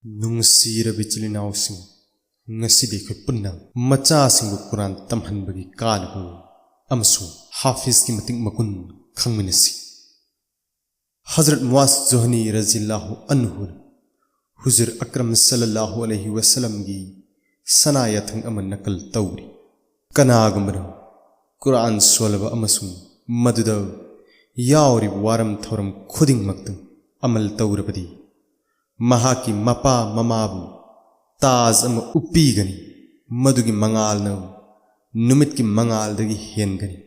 नुंगसीरब इचिलिनाउसिंग ngasi khoi punna macha singbu Quran tamhanbagi kalbu amsu hafiz ki mating makun khangminasi Hazrat Muaz Zuhni radhiyallahu anhu Huzur Akram sallallahu alaihi wasallam gi sanayathang aman nakal tawri kanagumna Quran solba amasu maduda yauri waram thoram khuding maktu amal tawrabadi mahaki mapa mamabu ताज UPI Ghani मधुगी मंगाल न नुमित की मंगाल दगी हेन गनी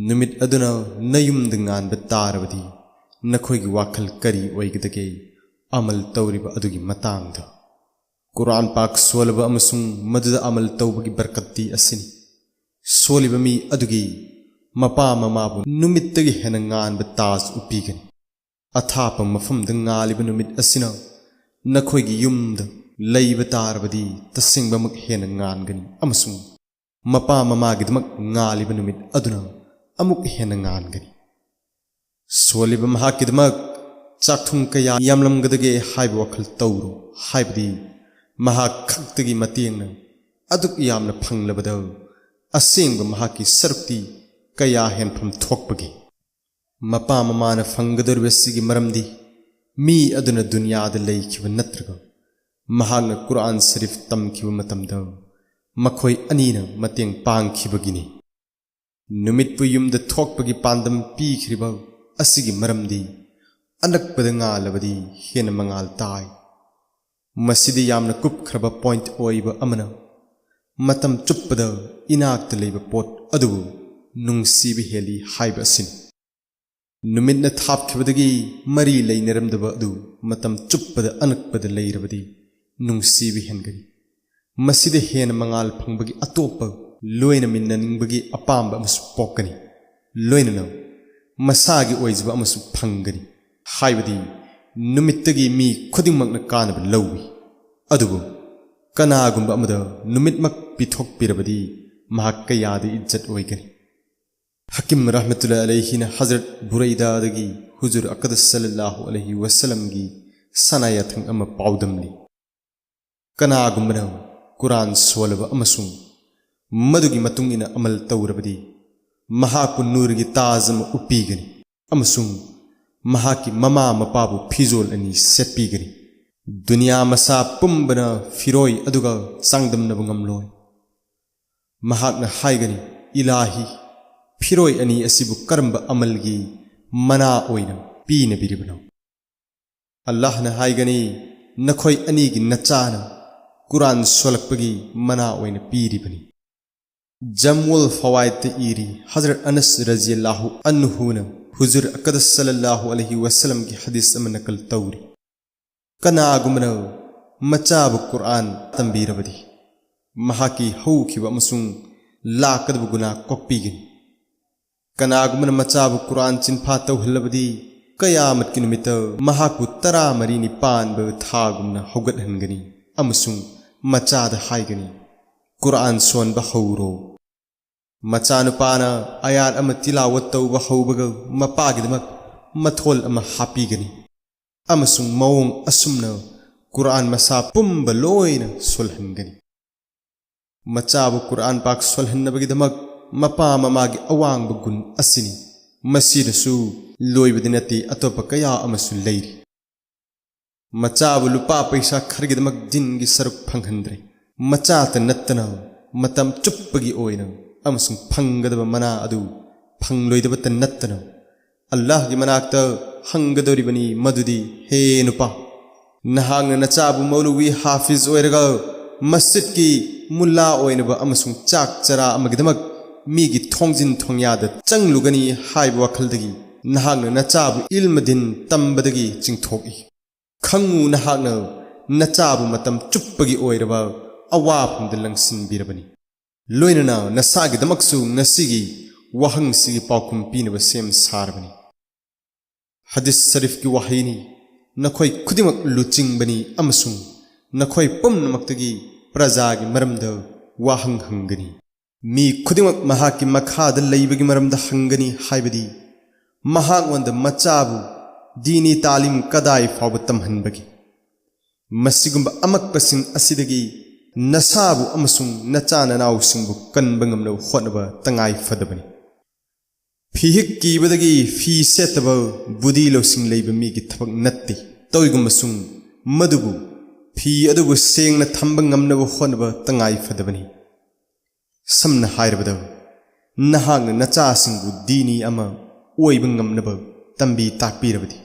नुमित अदुना नयुम दंगान बतारबदी नखोगी वाखल करी ओइगदगे अमल तौरिब अदुगी मतांग the Quran पाक सोलब अमसुंग मदुद अमल तौबगी बरकत्ती असिनी सोलिब मी अदुगी Mopa ममाबु नुमित दगी हेनंगान बताज UPI Ghani अथाप मफम दंगालिब नुमित असिना नखोगी युमद lab तारबदी तसिंगबमक हेन nganगनी अमसुंग Mopa ममागिदमक ngalib numit aduna amuk हेन nganगनी सोलिब महाकिदमक चाकथुंग कया यामलमगदगे HYBE वखल तौरो हाइबदी महा खक्तगी मतेंगना अदुक यामना फंगलबद असेंग महाकी सरक्ति कया हेनफम थोकपगी मपा ममान फंगदरवेसिगी मरमदी मी अदुना दुनियाद लैखिब नत्रगा महांग कुरान शरीफ तमखिब मतमदा मखोय अनीना मतेंग पांगखिबगिनी नुमितपु युमद थोकपगी पांदम पीखरिबा असिगी मरमदी अनकपद ngalabadi हेन मंगाल ताय मसिदि यामना कुपखरबा पॉइंट ओइबा अमना मतम चुप्पदा इनाक्त लेबा पोट अदुबु नुंगसीबि हेली हाइबा असिन नुमितना थापखिबदगी मरी लैनरमदबा अदु मतम चुप्पदा अनकपद लैरबदी नुंगसीबि हेनगनी मसिदे हेन मंगाल फंगबगी अतोप लोयना मिन्ननिंगबगी अपाम्बा अमसु पोकनी लोयना मसागी ओइजबा अमसु फंगनी हाइबदी नुमित्तगी मी खुदिंगमकना कानब लौवी अदुबु कनागुंबा अमदा नुमित्मक पिथोकपिरबदी महाक कयादि इज्जत ओइगनी हकीम रहमतुल्लाह अलैहिना हजरत बुरैदादगी हुजूर अकदस सल्लल्लाहु अलैहि वसल्लम गी सनायाथंग अमा पाउदमली कनागुंबना कुरान सोलब अमसुंग मदुगी मतुंगिना अमल तौरबदी महाकु नूरगी ताजम उपीगनी अमसुंग महाकी ममा मपाबु फिजोल अनि सेटपीगनी दुनिया मसा पुंबना फिरोय अदुगा चांगदमनब ngamloi महाकना हाइगनी इलाही फिरोय अनि असिबु करंब अमलगी मना ओइना पीने बिरिबना अल्लाह न हाइगनी नखोय अनीगी नचाना कुरान सोलकपगी मना ओइना पीरिबनी जमुल फवाइद इरी हजरत अनस रज़ियल्लाहु अन्हु न हुजूर अकदस सल्लल्लाहु अलैहि वसल्लम की हदीस अम नकल तौरी कनागुमना मचाब कुरान तंबीरबदी महाकी हौखिब अमसुंग लाकदब गुना कोक्पीगनी कनागुमना मचाब कुरान चिन्फा तौहलबदी कयामत की नुमित महाकु तरा मरीनि पानब थागुमना हौगतहनगनी अमसुंग मचाद हाइगनी कुरान सोनब हौरो मचानुपाना आयात अम तिलावत तौब हौबग मपागिदमक मथोल अम हापीगनी अमसुंग मौंग असुमना कुरान मसा पुंब लोयना सोलहनगनी मचाब कुरान पाक सोलहनबगिदमक मपा ममागी अवांग गुण असिनी मसीदसु लोइबदिनती अतोप कया अमसु लैरी मचाब लुपा पैसा खरगिदमक दिनगी सरुक फंगहंद्रे मचात नत्तना मतम चुप्पगी ओइना अमसुंग फंगदब मना अदु फंगलोइदबत नत्तना अल्लाह की मनाक्ता हंगदोरिबनी मदुदी हे नुपा नहांग नचाबु मौलवी हाफिज ओइरगा मस्जिद की मुल्ला ओइनब अमसुंग चाक चरा अमगिदमक मीगी थोंजिन थोंयाद चंगलुगनी हाइब वखलदगी नहांग नचाबु इल्मदिन तंबदगी चिंगथोकी खंगु नहांग नचाबु मतम चुप्पगी ओइरबा अवाफंद लंगसिनबिरबनी लोइनना नसागिदमकसु नसिगी वहंसिगी पाउकुम पीनब सेम सारबनी हदीस शरीफ की वहायनी नखोय खुदिमक लुचिंगबनी अमसुंग नखोय पुमनमक्तगी प्रजागी मरमद वाहंग हंगनी मी खुदिमक महाकी मखाद लैबगी मरमद हंगनी हाइबदी महांगवंद मचाबु दीनी तालीम कदाई फाव तमहनबगी मसिगुंबा अमक्पसिंग असिदगी नसाबु अमसुंग नचा ननाउसिंगबु कनबा ngamnaba hotnaba tangai fadabani फिहिक कीबदगी fee Setab Budi losing lab मीगी थबक नत्ति तौइगुमसुंग मदुबु fee अदुबु सेंगना Thamba ngamnaba hotnaba tangai fadabani samna hairabada nahang nachasingu dini ama oiba ngamnaba tambi takpirabadi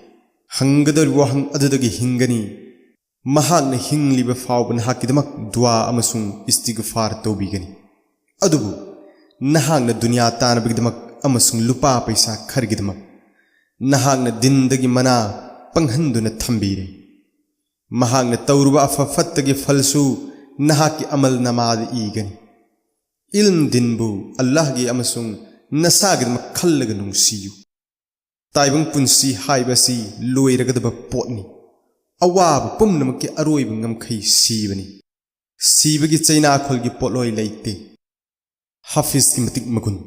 hangadar wahang adudagi hingani mahakna hingliba fawban hakidamak dua amasung istighfar tobigani adubu nahangna dunya tanabigdamak amasung lupa paisa khargidamak nahangna dindagi mana panghanduna thambire mahakna tawruba afafattagi falsu nahaki amal namad igani ilm dinbu allah gi amasung nasagdamak khallaga nungsiyu taibang punsi haibasi loiragadaba potni awab pumnamaki aroiba ngamkhai sibani sibagi chaina kholgi potloi leite hafiz ki matik magun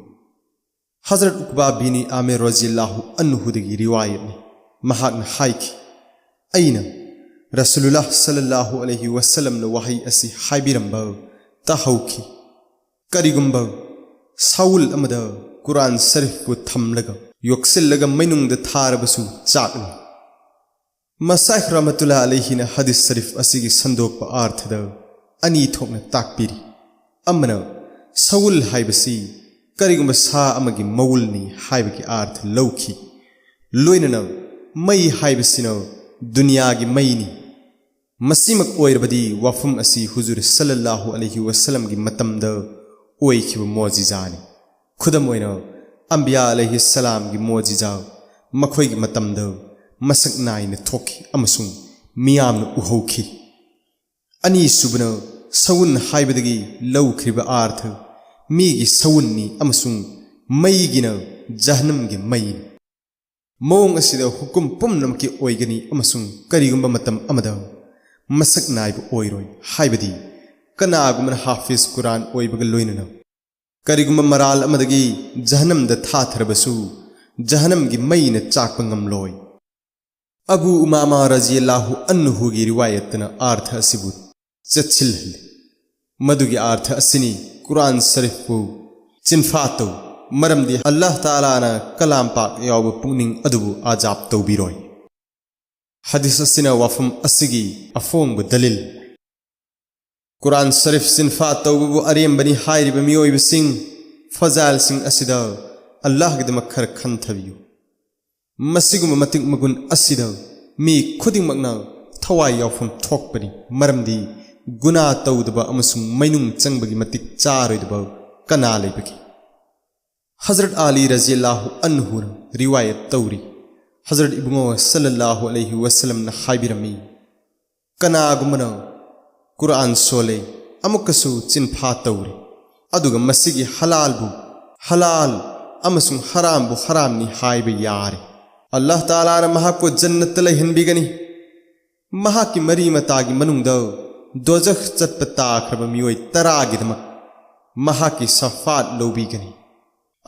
hazrat ukba bini amir radhiyallahu anhu dagi riwayat ni mahakna haiki aina rasulullah sallallahu alaihi wasallam na wahi asi haibiramba tahauki karigumba saul amada quran sharif pu thamlaga yoksillaga mainungda tharabasu chakni Masaih Rahmatullah alayhi na hadith sharif asigi sandokpa arthada ani thokna takpiri amana saul haibasi karigumba sa amagi maulni haibagi arth lawki loinana mai haibasina dunya gi maini masimak oirabadi wafum asi huzur sallallahu alayhi wasallam gi matamda oikhiba mojizani khudam oina anbiya alayhi salam gi mojiza makhoi gi matamda masak naina thoki amasung miyamna uhauki ani subna sawun haibadagi lawkhriba arth migi sawunni amasung maigina jahannam gi mai mawng asida hukum pumnamki oigani amasung karigumba matam amada masak naiba oiroi haibadi kanagumna hafiz quran oibaga loinana karigumba maral amadagi jahannam da thathrabasu jahannam gi maina chakpa ngamloi Abu Umama radhiyallahu anhu gi riwayatna artha asibu chachil madugi artha asini Quran Sharif pu chinfato maramdi Allah Taala na kalam pak yaw pungning adubu ajab tawbiroi hadith asina wafum asigi afong bu dalil Quran Sharif chinfato bu arem bani hayri ba miyoi bising fazal sing asida Allah gi damakhar khan thabiyu masigum matik magun asida mi khuding magna thawai yawfum thokpani maramdi guna tawdaba amasung mainung changbagi matik charoidaba kana leibaki Hazrat Ali radhiyallahu anhu riwayat tawri Hazrat ibnu sallallahu alaihi wasallam na haibirami kana gumana Quran sole amukasu chinpha tawri aduga masigi halal amasung haram bu haram ni haibe yare Allah Taala na mahakko jannat la hinbigani mahaki mari matagi manungda dozakh chatpata khraba miyoi taragi dama mahaki safat lobigani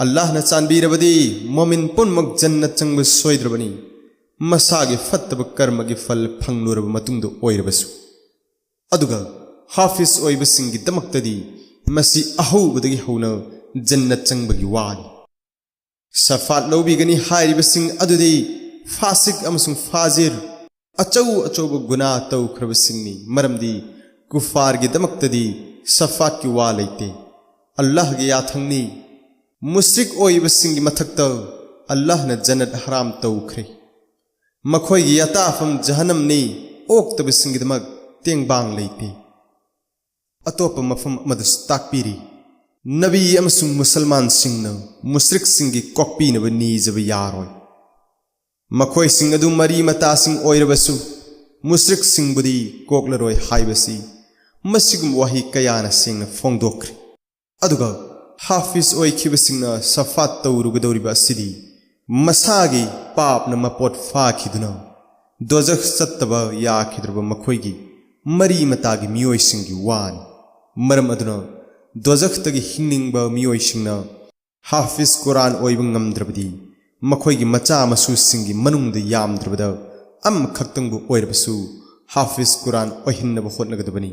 Allah na chanbirabadi mu'min punmak jannat changba soidrabani masagi fattaba karmagi fal phangluraba matungdo oirabasu aduga hafiz oibasingi damaktadi masi ahubadagi hona jannat changbagi wani Safat lobigani hairibasing adudi fasik amasung fazir achau guna tau khrabasingni maramdi kufar gi damaktadi safat ki wa leite Allah gi yathangni mushrik oibasing gi mathakta Allah na jannat haram tau khre makhoi gi yatafam jahannam ni oktabasing gi damak tengbang leite atopa mafam madus takpiri Nabi amasung Musalman singna mushrik singi kokpi na bani jaba yaroi makhoi sing adu mari mata sing oirabasu mushrik sing budi koklaroi haibasi masigum wahi kayana singna fongdokri aduga hafiz oi khibasingna safat tawrugadoriba asidi masagi pap na mapot fa khiduna dozakh sattaba ya khidruba makhoi gi mari mata gi miyoi singi wan maram aduna dozakh tagi hingningba miyoi singna hafiz Quran oibang ngamdrabadi makhoi gi macha masu singi manungda yamdrabada am khaktangbu oirabasu हाफिज कुरान ओहिन्नब होटनगदबनी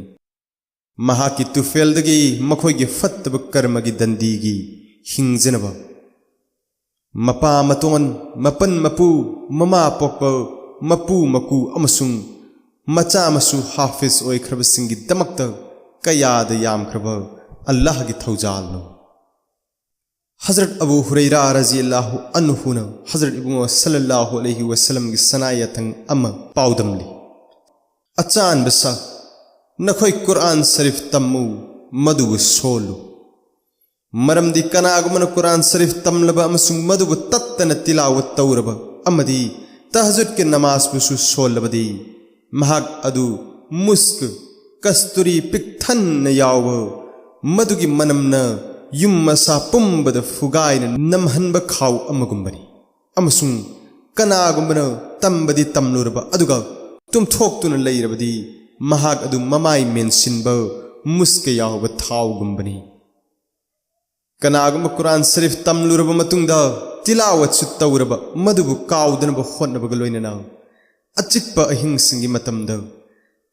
महाकी तुफेलदगी मखोयगी फत्तब कर्मगी दंदीगी हिंगजनब मपा मतोन मपन मपू ममा पोप मपू मकू अमसुंग मचा मसु हाफिज ओइख्रबसिंगी दमक्त कयाद यामख्रब अल्लाह की थौजालनो हजरत अबू हुरैरा रज़ियल्लाहु अन्हु न हजरत इब्नु सल्लल्लाहु अलैहि वसल्लम की सनायतंग अम पाउदमली अचान बसा नखोई कुरान शरीफ तम्मु मधु सोलु मरमदी कनागुमन कुरान शरीफ तमलब अमसुंग मधु तत्तन तिलावत तौरब अमदी तहज्जुद के नमाज बुसु सोलबदी महाग अदु मुस्क कस्तूरी पिक्थन याव मधुगी मनमन युम मसा पुंबद फुगाइन नमहनब खाव अमगुंबनी अमसुंग कनागुमन तंबदी तमलुरब अदुगा तुम थोक्तुन लैरबदी महाग अदु ममाई मेनसिनब मुस्क याव थावगुंबनी कनागुम कुरान शरीफ तमलुरब मतुंगदा तिलावत सु तौरब मधुबु काउदनब होनबग लोइनना अचिक्प अहिंसिंगी मतमदा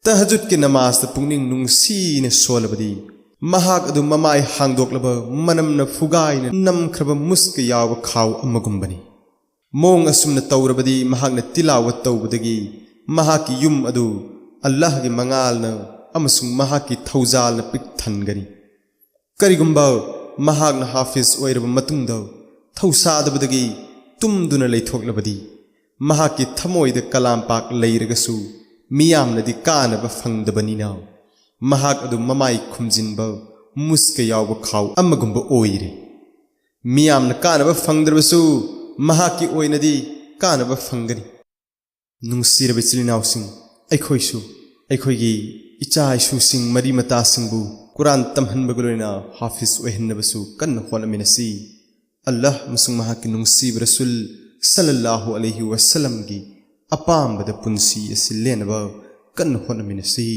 तहज्जुद के नमाज पुंगनिंग नुंगसीन सोलबदी महाग अदु ममाई हांगदोकलब मनमन फुगाइन नमख्रब मुस्क याव खाव अमगुंबनी मोंग असुमन तौरबदी महागन तिलावत तौबदगी महाकी युम अदु अल्लाह की मंगालना अमसुंग महाकी थौजालना पिक्थनगनी करिगुंबा महागन हाफिज ओइरब मतुंगदा थौसादबदगी तुमदुना लैथोकलबदी महाकी थमोइद कलाम पाक लैरगसु मियामनदी कानब फंगदबनीना महाग अदु ममाई खुमजिनब मुस्क याव खाव अमगुंब ओइरे मियामन कानब फंगद्रबसु महाकी ओइनदी कानब फंगनी नुंगसिरब इचलिनावसिंग अखोइसु अखोइगी इचा इसुसिंग मरी मतासिंगबु कुरान तमहनबगलोइना हाफिज ओहिन्नबसु कन्न होनमिनसी अल्लाह मसुंग महाकी नुंगसिब रसूल सल्लल्लाहु अलैहि वसल्लम की अपाम्बद पुंसी असिलेनब कन्न होनमिनसी।